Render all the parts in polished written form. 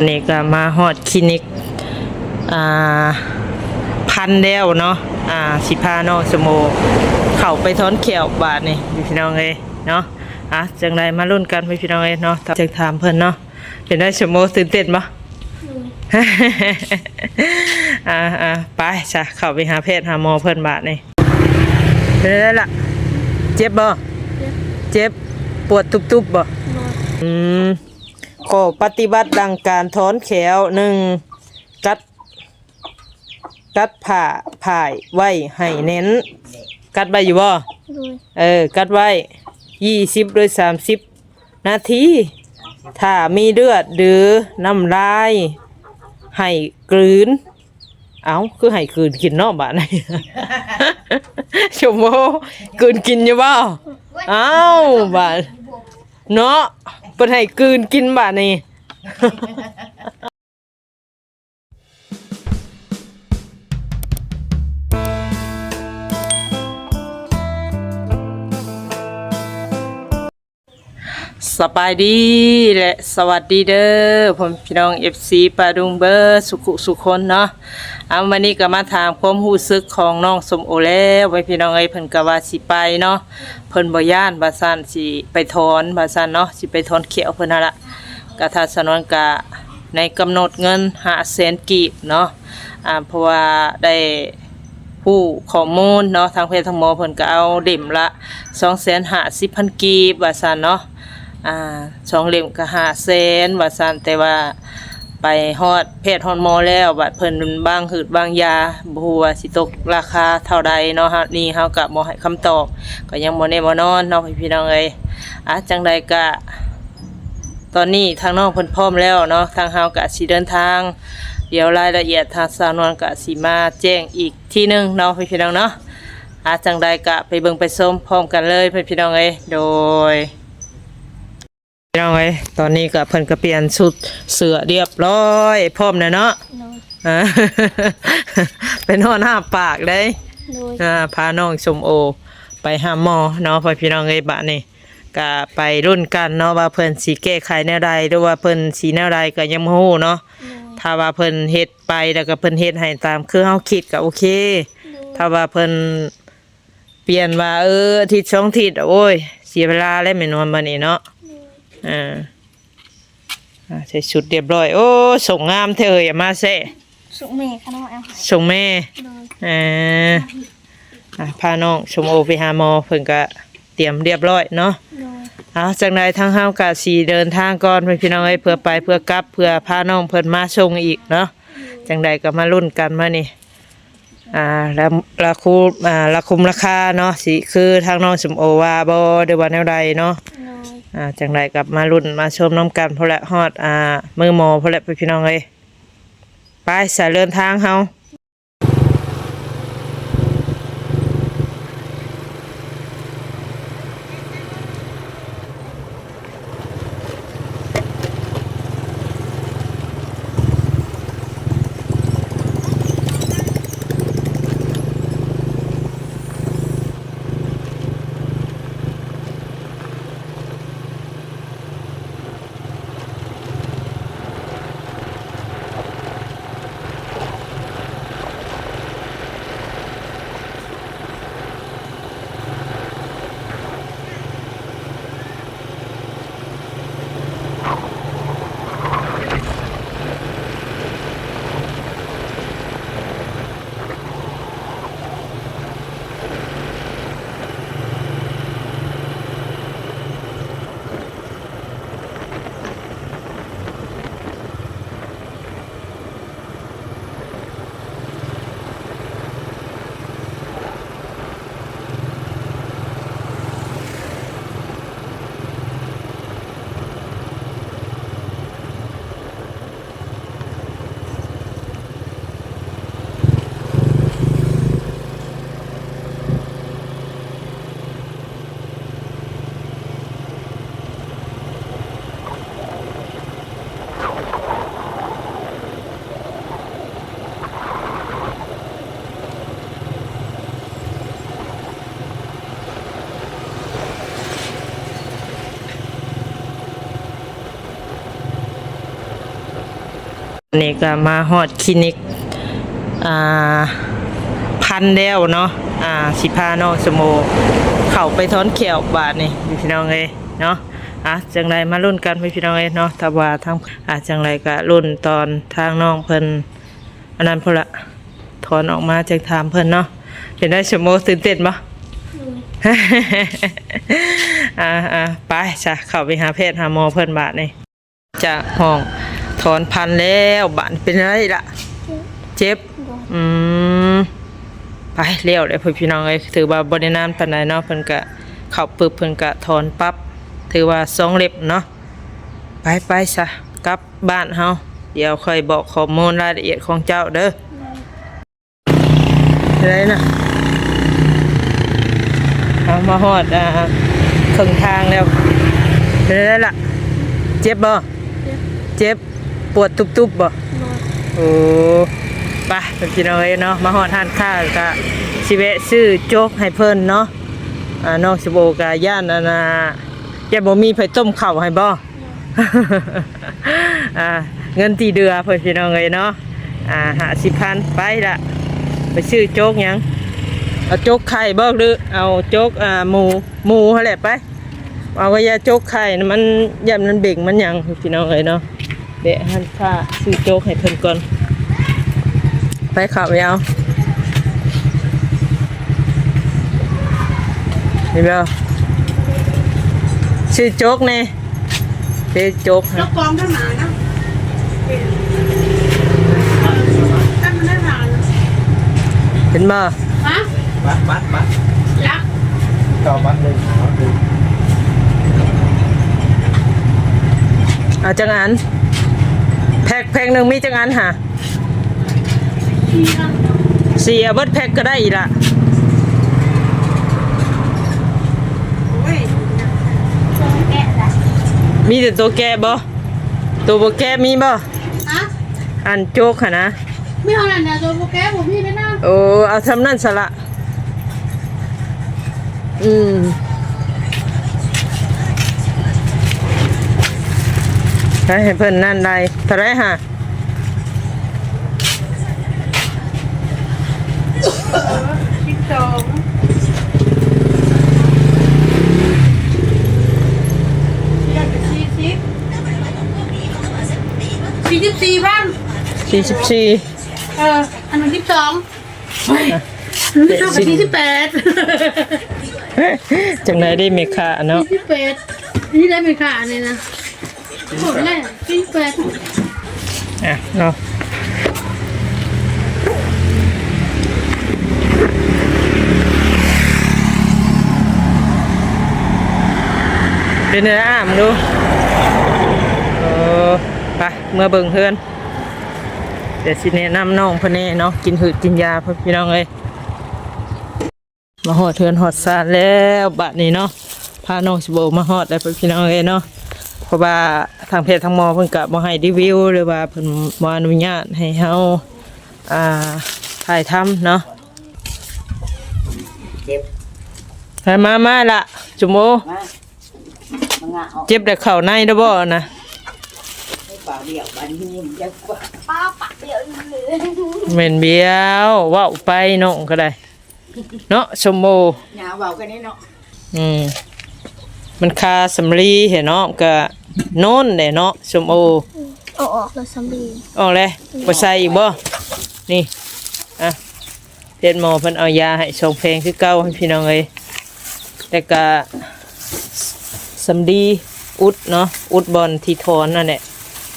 นี่ก็มาฮอดคลินิกอ่าพันเดียวเนาะสิพาน้องสโมเข้าไปถอนแขวบาดนี่พี่น้องเอ้ยเนาะจังไดมาลุ้นกันพี่น้องเอ้ยเนาะจังถามเพิ่นเนาะเป็นได้สโมตื่นเต้นบ่ ไปจ้ะเข้าไปหาแพทย์หาหมอเพิ่นบาดนี่เป็นได้ล่ะเจ็บบ่เจ็บปวดตุบๆบ่ขอปฏิบัติดังการถอนแขว1กัดผ่ายไว้ให้เน้นกัดไว้อยู่บ่กัดไว้20 หรือ 30 นาทีถ้ามีเลือดหรือน้ำลายให้กลืนคือให้กลืนกินเนาะบาดนี้ ชมโมกลืนกินอยู่บ่บาดเนาะเพิ่นให้กลืนกินบาดนี้ สบายดีและสวัสดีเด้อผมพี่น้อง FC ปาดุงเบอร์สุคนเนาะวันนี้ก็มาถามความรู้สึกของน้องสมโอแล้วไว้พี่น้องเพิ่นก็ว่าสิไปเนาะเพิ่นบ่ย่านว่าซั่นสิไปถอนว่าซั่นเนาะสิไปถอนเขียวเพิ่นนั่นล่ะก็ถ้าสนวนก็ในกำหนดเงิน500,000 กีบเนาะเพราะว่าได้ผู้ข้อมูลเนาะทางเพจทางหมอเพิ่นก็เอาเล่มละ250,000 กีบว่าซั่นเนาะ2 เล่มก็500,000ว่าซั่นแต่ว่าไปฮอดแพทย์ฮอดหมอแล้วบัดเพิ่นบางหืดบางยาบ่ฮู้ว่าสิตกราคาเท่าใดเนาะนี่เฮาก็บ่ให้คำตอบก็ยังบ่แน่บ่นอนเนาะพี่น้องเอ้ยจังใดก็ตอนนี้ทางน้องเพิ่นพร้อมแล้วเนาะทางเฮาก็สิเดินทางเดี๋ยวรายละเอียดทางสาวนวลก็สิมาแจ้งอีกทีนึงเนาะพี่น้องเนาะจังใดก็ไปเบิ่งไปชมพร้อมกันเลยพี่น้องเอ้ยโดยพี่น้องเอ้ยตอนนี้ก็เพิ่นก็เปลี่ยนชุดเสื้อเรียบร้อยพร้อมแล้วเนาะเป็นห่อหน้าปากได้พาน้องชมโอไปหาหมอเนาะพี่น้องเอ้ยบัดนี้ก็ไปรุ่นกันเนาะว่าเพิ่นสิแก้ไขแนวใดหรือว่าเพิ่นสิแนวใดก็ยังบ่ฮู้เนาะถ้าว่าเพิ่นเฮ็ดไปแล้วก็เพิ่นเฮ็ดให้ตามคือเฮาคิดก็โอเคถ้าว่าเพิ่นเปลี่ยนว่าอาทิตย์2 อาทิตย์โอ้ยเสียเวลาแล้วแม่นอนบัดนี้เนาะใส่ชุดเรียบร้อยโอ้ส่งงามเธออย่ามาเซ่ส่งแม่ค่ะน้องแอลส่งแม่พาน้องชมโอไปหาหมอเพิ่นก็เตรียมเรียบร้อยเนาะจากใดทางเฮากะสิเดินทางก่อนพี่น้องเอ้ยเพื่อไปเพื่อกลับเพื่อพาน้องเพิ่นมาส่งอีกเนาะจังใดก็มาลุ้นกันมานี่แล้วราคุมราคาเนาะสิคือทางน้องชมโอว่าบ่ได้ว่าแนวใดเนาะจังไรกับมารุ่นมาชมน้ำกันพอละฮอดมือหมอพอละพี่น้องเลยไปสายเดินทางเฮา นี่ก็มาฮอดคลินิกอ่าพันแล้วเนาะสิพาน้องสโมเข้าไปถอนแขวบาดนี่พี่น้องเอ้ยเนาะจังไรมาลุ้นกันพี่น้องเอ้ยเนาะถ้าว่าทางจังไรก็ลุ้นตอนทางน้องเพิ่นอันนั้นพุ่นละถอนออกมาจากถามเพิ่นเนาะเป็นได้สโมตื่นเต้นบ่ ไปจ้ะเข้าไปหาแพทย์หาหมอเพิ่นบาดนี่จากห้องถอนพันแล้วบาดเป็นไรล่ะเจ็บไปเลี้ยวเลยพี่น้องเอ้ยถือว่าบ่ได้นานปานใดเนาะเพิ่นก็เข้าปึ๊บเพิ่นก็ถอนปั๊บถือว่า2เล็บเนาะไปซะกลับบ้านเฮาเดี๋ยวค่อยบอกข้อมูลรายละเอียดของเจ้าเด้ออะไรนะเอามาฮอดครึ่งทางแล้วเป็นไรล่ะเจ็บบ่เจ็บปวดตุบๆบ่โอ้ไปพี่น้องเอ้ยเนาะมาฮอดทานข้าวก็สิแวะซื้อโจ๊กให้เพิ่นเนาะน้องสิโบกะย่านอย่าบ่มีไผต้มข้าวให้บ่ เงินที่เดือเพิ่นพี่น้องเอ้ยเนาะ50,000ไปละไปซื้อโจ๊กหยังเอาโจ๊กไข่บ่หรือเอาโจ๊กหมูหั่นแหละไปเอาก็อย่าโจ๊กไข่มันย่ำมันเบ่งมันหยังพี่น้องเอ้ยเนาะเดี๋ยวหันค่าซื้อโจ๊กให้เพิ่นก่อนไปขับไปเอาเห็นไหมชื่อโจ๊กเนี่ยชื่อโจ๊ก แล้วกองข้างหน้านะตั้งมันได้นาน เห็นบ่ ฮะ บัตรยักษ์ ต่อบัตรเลยเอาจังอันแพ็คหนึ่งมีจังอันหะเสียเบิดแพ็คก็ได้อีกละ โอ้ย แกะละ มีแต่ตัวแกะบ่ตัวบ่แกะมีบ่ ฮะ อันโจ๊กค่ะนะ ไม่เอาหน่ะเนี่ยตัวโปรแกรมผมพี่ได้นะ โอ้เอาทำนั่นสละให้เพิ่นนั่นได้เท่าไรฮะ อยากจะ44,000 44 อันนั้น12เฮ้ยอันนั้น12กับ48 จังไหนได้เมค่าเนาะ 48นี่ได้ไหมค่ะอันนี้นะโหดเลย48 เนาะเป็นไงมึงดูไปเมื่อเบิ่งเพื่อนเดี๋ยวสิแนะนำน้องเพิ่นแน่เนาะกินหืดกินยาเพิ่นพี่น้องเอ้ยมาฮอดเทือนฮอดซาแล้วบัดนี้เนาะพาน้องสิโบมาฮอดได้เพิ่นพี่น้องเอ้ยเนาะเพราะว่าทางเพจทางหมอเพิ่นก็บ่ให้รีวิวหรือว่าเพิ่นบ่อนุญาตให้เฮาถ่ายทำเนาะเจ็บมาละจุโมเจ็บแต่เข่าในเด้อบ่นะ ป้าปะเดี๋ยวเหลือ เหม็นเบี้ยวว่าวไปน้องก็ได้เนาะชมโม หนาเบากันนี่เนาะ มันคาสำลีเห็นเนาะก็โน่นเด้เนาะชมโอ เอาออกแล้วสำลี ออกเลยบ่ใส่อีกบ่นี่เพชรหมอเพิ่นเอายาให้ส่งเพลงคือเก่าให้พี่น้องเอ้ยแต่ก็สำลีอุดเนาะอุดบอลที่ถอนนั่นแหละ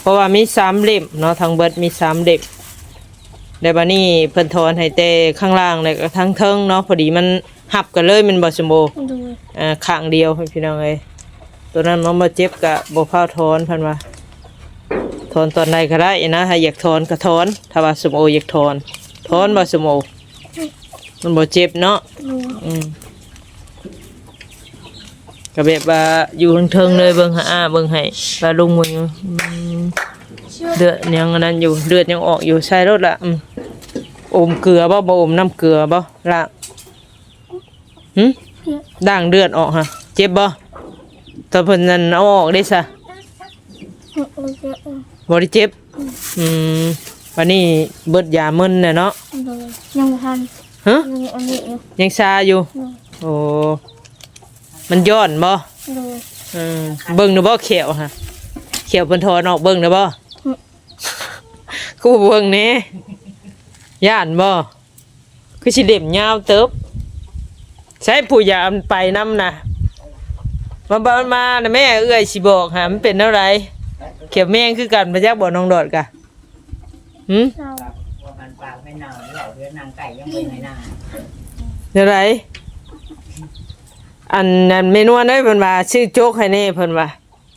เพราะว่ามี3เล่มเนาะทั้งเบิดมี3เล่มแต่บัดนี้เพิ่นถอนให้แต่ข้างล่างแล้วก็ทั้งเทิงเนาะพอดีมันหับกันเลยมันบ่สมบูรณ์ ดู ข้างเดียวให้พี่น้องเอ้ยตัวนั้นมันบ่เจ็บก็บ่พาถอนเพิ่นว่าถอนตอนใดก็ได้นะถ้าอยากถอนก็ถอนถ้าว่าสมโออยากถอนบ่สมโอมันบ่เจ็บเนาะก็แบบว่าอยู่เทิงๆเลยเบิ่งหาเบิ่งให้ปลาลุงมึงเลือดยังอันนั้นอยู่เลือดยังออกอยู่ใส่รถละอมเกลือบ่อมน้ำเกลือบ่ละด่างเลือดออกฮะเจ็บบ่ตอนเพิ่นนั่นเอาออกได้ซะบ่ได้เจ็บ อืมวันนี้เบิดยามึนน่ะเนาะ เลยยังบ่ทัน ฮะ ยังอันนี้อยู่ ยังชาอยู่ โอ้มันย้อนบ่ เลย เบิ่งดูบ่เขียวฮะเขียวเพิ่นถอนออกเบิ่งดูบ่กูเบิ่งแหน่ย่านบ่คือสิเด็มยาวเติบใช้ผู้ยามไปนำน่ะมาน่ะแม่เอื้อยสิบอกหามันเป็นเท่าไรเขียวแมงคือกันมาจากบ่น้องดอดกะหึ เศร้า ว่ามันปากไม่นอนเหล่าเรือนางไก่ยังไม่ไหนนา เท่าไรอันนั้นเมนูอันนั้นเพิ่นว่าชื่อโจ๊กให้แน่เพิ่นว่า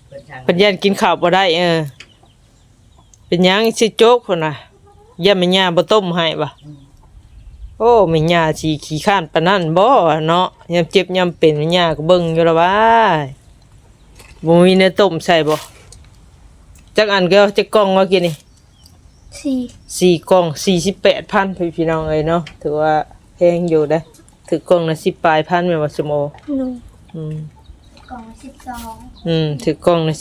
เปิดทาง เพิ่นยันกินข้าวบ่ได้เป็นหยังชื่อโจ๊กเพิ่นว่าย่าแม่ย่าบ่ต้มให้บ่โอ้แม่ย่าสิขี้ข้านปานนั้นบ่เนาะยามเจ็บยามเป็นแม่ย่าก็เบิ่งอยู่ละว่าบ่มีเนื้อต้มใส่บ่จักอันก็จักกล่องว่ากินนี่ สี่ 4กล่อง 48,000พี่น้องเอ้ยเนาะถือว่าแพงอยู่เด้อถือกล่องละ10ปลายพันแม่นว่าสมโอ เลย อืม กล่อง12 ถือกล่องละ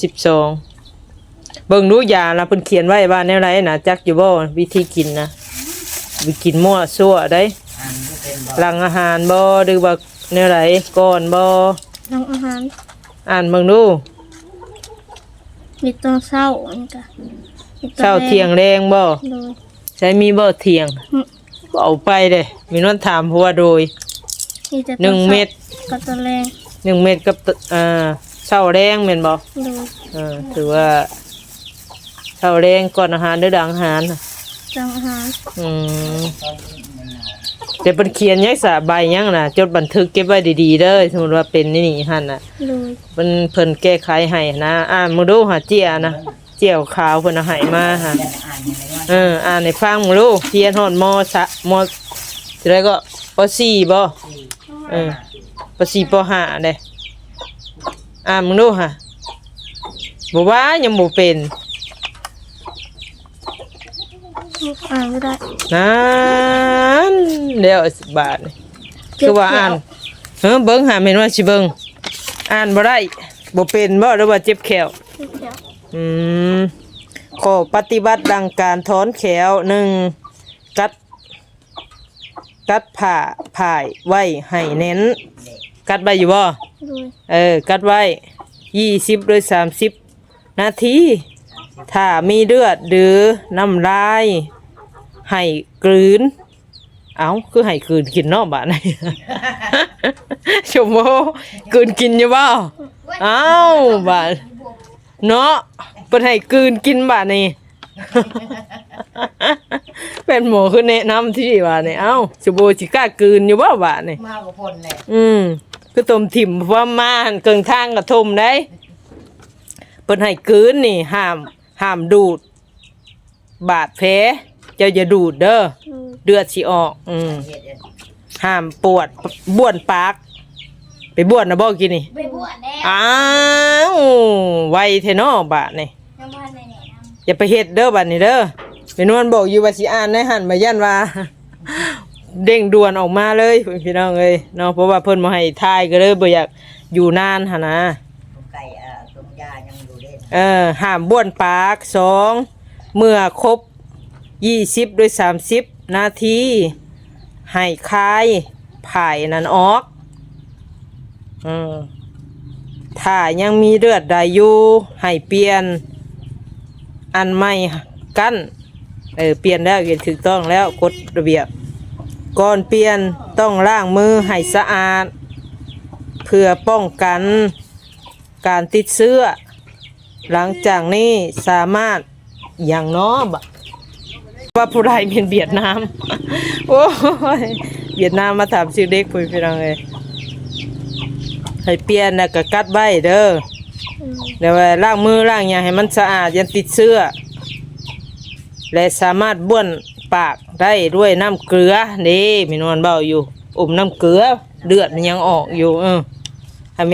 12เบิ่งดูยาล่ะเพิ่นเขียนไว้ว่าแนวใดน่ะจักอยู่บ่วิธีกินนะวิกินมั่วซั่วได้ อันนี้เป็นบ่ หลังอาหารบ่หรือว่าแนวใดก่อนบ่ ทำอาหาร อ่านเบิ่งดู มีตอนเช้าอันก็มีตอน เช้าเที่ยงแรงบ่ เลย ใช้มีบ่เที่ยงก็เอาไปเด้มีนวนถามเพราะว่าโดย มีแต่ตอน 1เม็ด กับตอนแรง 1เม็ดกับเช้าแรงแม่นบ่ เลย ถือว่าเช้าแรงก่อนอาหารหรือหลังอาหารน่ะ ทำอาหาร อืมแต่เป็นเขียนยังสะใบยังน่ะจดบันทึกเก็บไว้ดีๆเด้อสมมุติว่าเป็นนี่หั่นน่ะ เลย เพิ่นแก้ไขให้นะอ่านมึงดูหาเจียนะเจียวขาวเพิ่นเอาให้มาหา ยันอ่านยังไงว่า อ่านให้ฟังมึงดูเรียนฮอดมมสิได้ก็ป .4 บ่ป .4 ป .5 เด้อ่านมึงดูหะบ่ว่ายังบ่เป็น อ่านไม่ได้ นั่นเดี๋ยว10 บาทนี่คือว่าอ่านเบิ่งหาแม่นว่าสิเบิ่งอ่านบ่ได้บ่เป็นบ่หรือว่าเจ็บแขว เจ็บแขว ข้อปฏิบัติดังการถอนแขวกัดผ่าผายไว้ให้เน้น กัดไว้อยู่บ่ เลย กัดไว้20หรือ30 นาที ถ้ามีเลือดหรือน้ำลายให้กลืน เอ้าคือให้กลืนกินเนาะบาดนี้ ชมโมกลืนกินอยู่บ่เอ้าบาดเนาะเพิ่นให้กลืนกินบาดนี้ เป็นหมอคือแนะนำที่ว่านี่เอ้าชมโมสิกล้ากลืนอยู่บ่บาดนี้ มากกว่าคนเลย คือต้มถิ่มว่ามาหั่นเกิงทางก็ท่มได้เพิ่นให้กลืนนี่ห้ามดูดบาดแผลเจ้าอย่าดูดเด้อ เลย เลือดสิออกเฮ็ดเอง ห้ามปวดบ้วนปาก ไปบ้วนนะบ่กินนี่ ไปบวชแล้ว อ้าวไวเทเนาะบาดนี่ ยังบ้านไหนๆนะ อย่าไปเฮ็ดเด้อบัดนี้เด้อเป็นนวลบอกอยู่ว่าสิอ่านในหันมายันว่า เด้งด่วนออกมาเลยพี่น้องเอ้ยเนาะเพราะว่าเพิ่นบ่ให้ทายก็เลยบ่อยากอยู่นานหั่นนะ ต้มไก่ต้มยายังอยู่เด่น ห้ามบ้วนปาก2เมื่อครบ20หรือ30 นาทีให้คายผายนั้นออกถ้ายังมีเลือดใดอยู่ให้เปลี่ยนอันใหม่กั้นเปลี่ยนแล้วเห็นถูกต้องแล้วกฎระเบียบก่อนเปลี่ยนต้องล้างมือให้สะอาดเพื่อป้องกันการติดเชื้อหลังจากนี้สามารถอย่างน้อบว่าผู้ใดเป็นเวียดนาม โอ้ยเวียดนามมาถามชื่อเด็กคุยพี่น้องเลยให้เปลี่ยนนะก็กัดไว้เด้อเดี๋ยวล้างมือล้างอย่างให้มันสะอาดยันติดเชื้อและสามารถบ้วนปากได้ด้วยน้ำเกลือนี่มีนวลเบาอยู่อมน้ำเกลือเลือดมันยังออกอยู่ให้ไ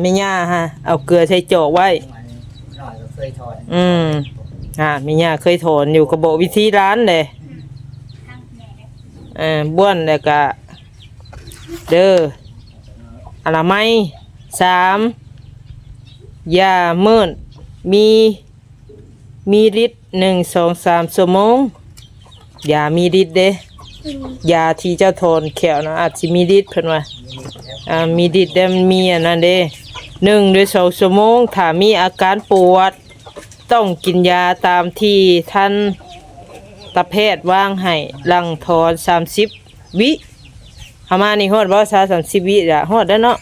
ม่ย่าฮะเอาเกลือใส่จอกไว้ มันหน่อยก็เคยถอน มีย่าเคยถอนอยู่กระบอกวิธีร้านเลยบ้วนแล้วก็เด้ออนามัย3ยาเมินมี มีฤทธิ์1-2-3ชั่วโมงยามีฤทธิ์เด้ยาที่เจ้าทนแขวนะอาจสิมีฤทธิ์เพิ่นว่ามีฤทธิ์ได้มันมีอันนั้นเด้1-2ชั่วโมงถ้ามีอาการปวดต้องกินยาตามที่ท่านตาแพทย์วางให้หลังถอน30วิหามานี่ฮอดบ่30วิล่ะฮอดแล้วเนาะ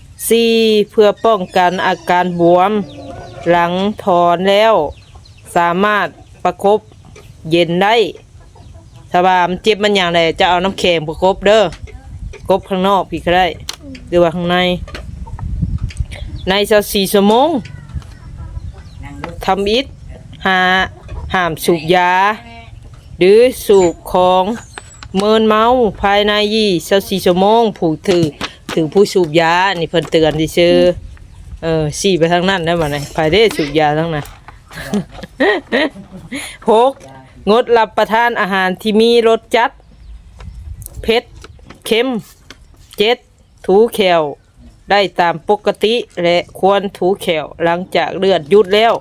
4เพื่อป้องกันอาการบวมหลังถอนแล้วสามารถประคบเย็นได้ถ้าว่ามันเจ็บมันอย่างไรจะเอาน้ำแข็งประคบเด้อกบข้างนอกพี่ก็ได้หรือว่าข้างใน24ชั่วโมงทำอิฐห้ามสูบยาหรือสูบของเมินเมาภายใน24ชั่วโมงผู้ถือผู้สูบยานี่เพิ่นเตือนซื่อสี่ไปทางนั้นได้บ่ไหนภายได้สูบยาทั้งนั้น 6งดรับประทานอาหารที่มีรสจัดเผ็ดเค็ม7ถูแขวได้ตามปกติและควรถูแขวหลังจากเลือดหยุดแล้ว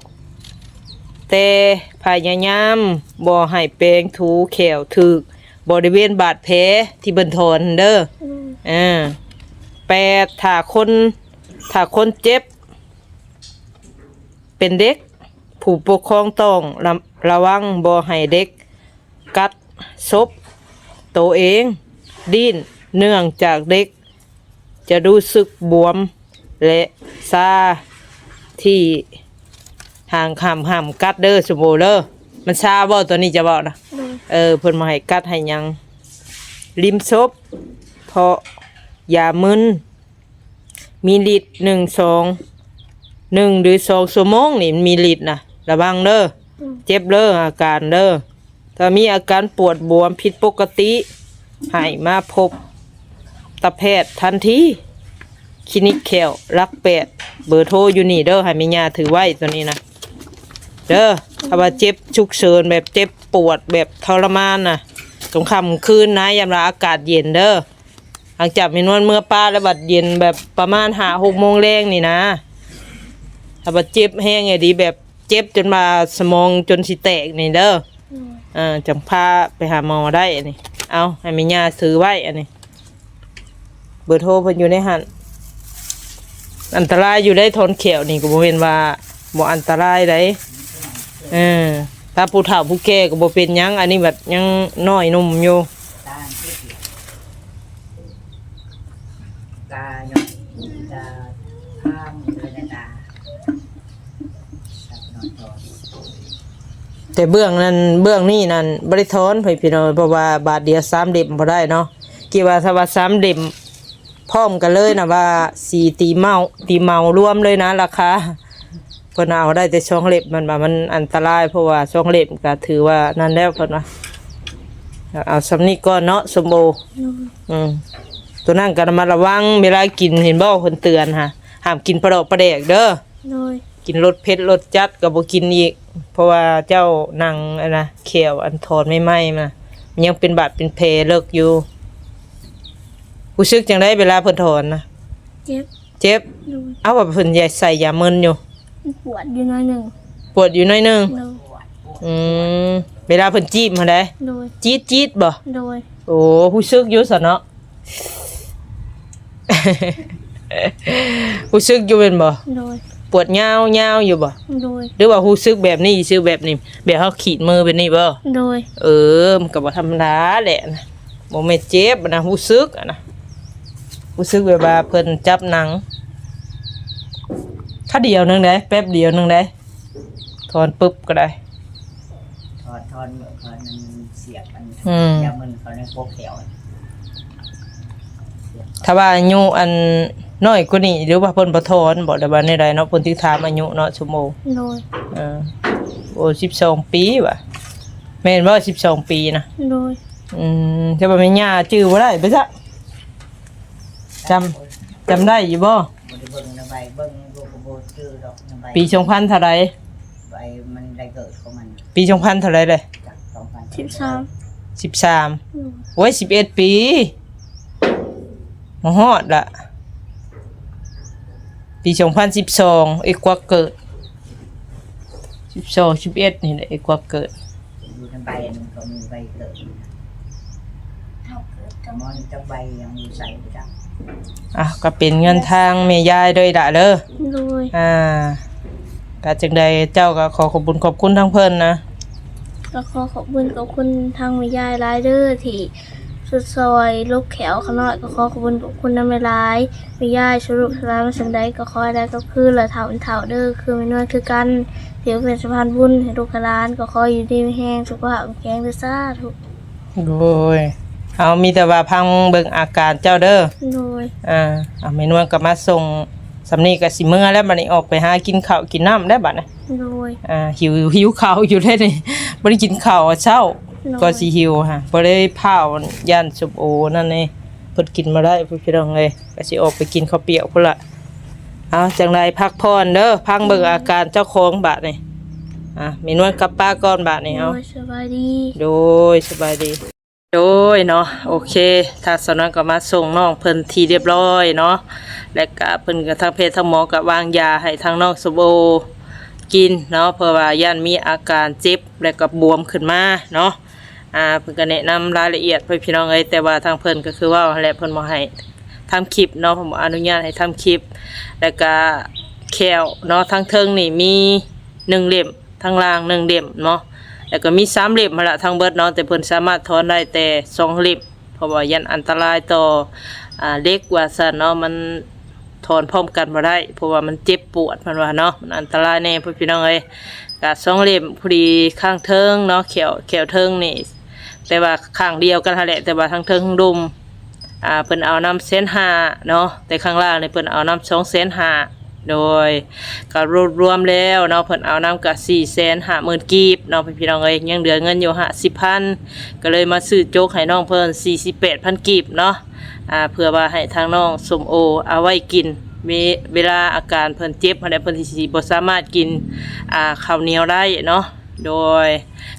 แต่พยายามบ่ให้แปรงถูแขวถึกบริเวณบาดแผลที่เบิ่นถอนเด้อ8ถ้าคนเจ็บเป็นเด็กผู้ปกครองต้องระวังบ่ให้เด็กกัดซบตัวเองดิ้นเนื่องจากเด็กจะรู้สึกบวมและซาที่ห่างห้ามกัดเด้อสมบูรณ์เด้อมันซาบ่ตัวนี้จะบอกนะเพิ่นมาให้กัดให้ยังริมซบเพราะยามึนมีฤทธิ์1 หรือ 2ชั่วโมงนี่มีฤทธิ์นะระวังเด้อเจ็บเด้ออาการเด้อถ้ามีอาการปวดบวมผิดปกติให้มาพบตาแพทย์ทันทีคลินิกแขวรัก8เบอร์โทรอยู่นี่เด้อให้แม่ย่าถือไว้ตัวนี้นะเด้อถ้าว่าเจ็บฉุกเฉินแบบเจ็บปวดแบบทรมานน่ะกลางค่ำคืนนะยามอากาศเย็นเด้อหลังจากมีนวลเมื่อป้าแล้วบัดเย็นแบบประมาณ5-6โมงแรงนี่นะถ้าว่าเจ็บแห้งไงดีแบบเจ็บจนมาสมองจนสิแตกนี่เด้อจังพาไปหาหมอได้อันนี้เอาให้แม่ย่าซื้อไว้อันนี้เบอร์โทรเพิ่นอยู่ในหันอันตรายอยู่ได้ทนเขียวนี่ก็บ่เห็นว่าบ่อันตรายได้ถ้าผู้เฒ่าผู้แก่ก็บ่เป็นหยังอันนี้แบบยังน้อยหนุ่มอยู่ตาหยอกตาข้ามเลยตาแต่เบื้องนี้นั่นบ่ได้ถอนพี่น้องเพราะว่าบาทเดียว3เล่มบ่ได้เนาะกี่ว่าถ้าว่า3เล่มพร้อมกันเลยนะว่า4ตีเมารวมเลยนะราคาเพิ่นเอาได้แต่2เล่มมันอันตรายเพราะว่า2เล่มก็ถือว่านั่นแล้วเพิ่นว่าเอาสำนี้ก่อนเนาะสมโบตัวนั้นก็ระมัดระวังเวลากินเห็นบ่เพิ่นเตือนห้ามกินปลาดอกปลาแดกเด้อกินรสเผ็ดรสจัดก็บ่กินอีกเพราะว่าเจ้านั่งเขียวอันถอนไม่ไหม้มามันยังเป็นบาดเป็นแผลเลิกอยู่รู้สึกจังได๋เวลาเพิ่นถอนนะเจ็บเอาว่าเพิ่นใส่ยามึนอยู่ปวดอยู่หน่อยหนึ่งเวลาเพิ่นจีบมาได้จี๊ดบ่โอ้รู้สึกอยู่ซะเนาะ รู้สึกอยู่เป็นบ่ปวดยาวอยู่บ่หรือว่ารู้สึกแบบนี้ซื่อแบบนี้แบบเฮาขีดมือเป็นนี่บ่มันก็บ่ธรรมดาแหละนะบ่แม่นเจ็บนะรู้สึกนะรู้สึกแบบว่าเพิ่นจับหนังถ้าเดียวนึงได้แป๊บเดียวนึงได้ถอนปึ๊บก็ได้ถอนมันเสียบมันยามันเขาในพวกแขวถ้าว่าอายุอันน้อยกว่านี้หรือว่าเพิ่นบ่ถอนบ่ได้ว่าในใดเนาะเพิ่นสิถามอายุเนาะชั่วโมงโอ้12ปีว่ะแม่นบ่12ปีนะถ้าว่าแม่ย่าชื่อบ่ได้ไปซะจำได้อยู่บ่ปี2000เท่าใดมันได้เกิดของมันปี2000เท่าใดเลย13โอ้ย11ปีมาฮอดละปี2012อีกกว่าเกิด 12 11นี่แหละกว่าเกิด อยู่ในใบนึงก็มีใบเกิดกระมอนจังใบยังอยู่ใส่ไปจัง ก็เป็นเงินทางแม่ยายเด้อล่ะเด้อ โดย ก็จังใดเจ้าก็ขอขอบคุญขอบคุณทั้งเพิ่นนะ ก็ขอขอบคุณทางแม่ยายหลายเด้อที่สุดซอยลูกแขวขน้อยก็ขอขอบคุณนำหลายแม่ยายสรุปสลายมาสังใดก็ขอได้ก็คือละเฒ่าเป็นเฒ่าเด้อคือแม่น้อยคือกันเดี๋ยวเป็นสะพานบุญให้ลูกหลานก็ขออยู่ดีมีแรงสุขภาพแข็งแรงเด้อสาธุ โดยเอามีแต่ว่าพังเบิ่งอาการเจ้าเด้อ โดย แม่นวลก็มาส่งสำนีก็สิมื้อแล้วบัดนี้ออกไปหากินข้าวกินน้ำได้บัดนะ โดย หิวข้าวอยู่ได้นี่บ่ได้กินข้าวเช้าก็สิหิวค่ะบ่ได้พาวย่านสุบโอนั่นนี่เพิ่นกินมาได้พี่น้องเอ้ยก็สิออกไปกินข้าวเปียกพุ่นล่ะเอาจังไดพักผ่อนเด้อพังเบิ่งอาการเจ้าของบัดนี่แม่นวลกับป้าก่อนบัดนี่เอา โดยสบายดี โดยสบายดีโดยเนาะโอเคทางสนวนก็มาส่งน้องเพิ่นทีเรียบร้อยเนาะและก็เพิ่นก็ทางเพศทางหมอก็วางยาให้ทางน้องสมโอกินเนาะเพราะว่าย่านมีอาการเจ็บและก็บวมขึ้นมาเนาะเพิ่นก็แนะนำรายละเอียดเพื่อพี่น้องเอ้ยแต่ว่าทางเพิ่นก็คือว่าแหละเพิ่นบ่ให้ทำคลิปเนาะผมอนุญาตให้ทำคลิปแล้วก็แควเนาะทางเทิงนี่มี1เล่มทางล่าง1เล่มเนาะแล้วก็มี3เล่มมาละทางเบิดเนาะแต่เพิ่นสามารถถอนได้แต่2เล่มเพราะว่ายันอันตรายต่อเด็กว่าซั่นเนาะมันถอนพร้อมกันบ่ได้เพราะว่ามันเจ็บปวดมันว่าเนาะมันอันตรายแน่พี่น้องเอ้ยก็2เล่มพอดีข้างเทิงเนาะแขวเทิงนี่แต่ว่าข้างเดียวกันหั่นแหละแต่ว่าทางเทิงดุมเพิ่นเอานำ1,500,000เนาะแต่ข้างล่างนี่เพิ่นเอานำ2,500,000โดยก็รวมแล้วเนาะเพิ่นเอานำก็450,000กีบเนาะพี่น้องเอ้ยยังเหลือเงินอยู่50,000ก็เลยมาซื้อโจ๊กให้น้องเพิ่น48,000กีบเนาะเพื่อว่าให้ทางน้องสมโอเอาไว้กินเวลาอาการเพิ่นเจ็บอะไรเพิ่นสิบ่สามารถกินข้าวเหนียวได้เนาะโดย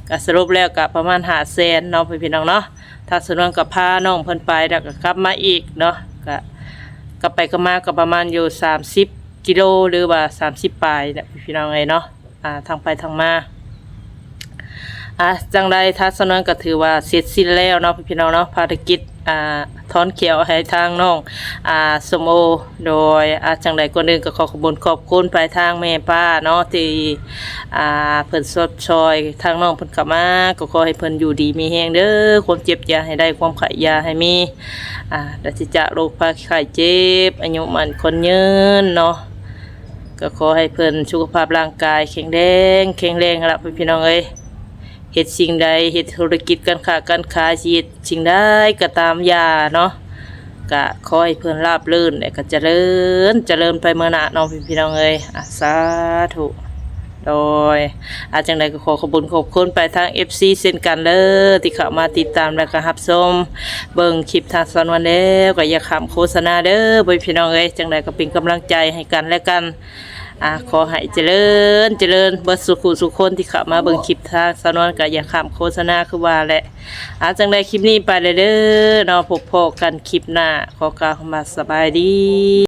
ก็สรุปแล้วก็ประมาณ500,000เนาะพี่น้องเนาะถ้าสนวนก็พาน้องเพิ่นไปแล้วก็กลับมาอีกเนาะก็กลับไปก็มาก็ประมาณอยู่30กิโลหรือว่า30ปลายเนี่ยพี่น้องเอ้ยเนาะทางไปทางมาจังใดถ้าสนวนก็ถือว่าเสร็จสิ้นแล้วเนาะพี่น้องเนาะภารกิจถอนเขียวให้ทางน้องสมโอโดยจังใดก่อนอื่นก็ขอขอบคุณไปทางแม่ป้าเนาะที่เพิ่นสดชอยทางน้องเพิ่นกลับมาก็ขอให้เพิ่นอยู่ดีมีแฮงเด้อความเจ็บอย่าให้ได้ความไข้อย่าให้มีดัชจะโรคภัยไข้เจ็บอายุมันคนยืนเนาะก็ขอให้เพิ่นสุขภาพร่างกายแข็งแรงล่ะพี่น้องเอ้ยเฮ็ดสิ่งใดเฮ็ดธุรกิจการค้าการขายชีวิตสิ่งใดก็ตามยาเนาะก็ขอให้เพิ่นราบรื่นและก็เจริญไปเมื่อหน้าน้องพี่น้องเอ้ยสาธุโดยจังใดก็ขอขอบคุณไปทาง FC เช่นกันเด้อที่เข้ามาติดตามและก็รับชมเบิ่งคลิปทางสอนวันแล้วก็อย่าข้ามโฆษณาเด้อพี่น้องเอ้ยจังใดก็เป็นกำลังใจให้กันและกันขอให้เจริญเบิดสุขคนที่เข้ามาเบิ่งคลิปทางสนวนก็อย่าข้ามโฆษณาคือว่าแหละจังได้คลิปนี้ไปเลยเด้อเนาะพบกันคลิปหน้าขอกล่าวคำว่าสบายดี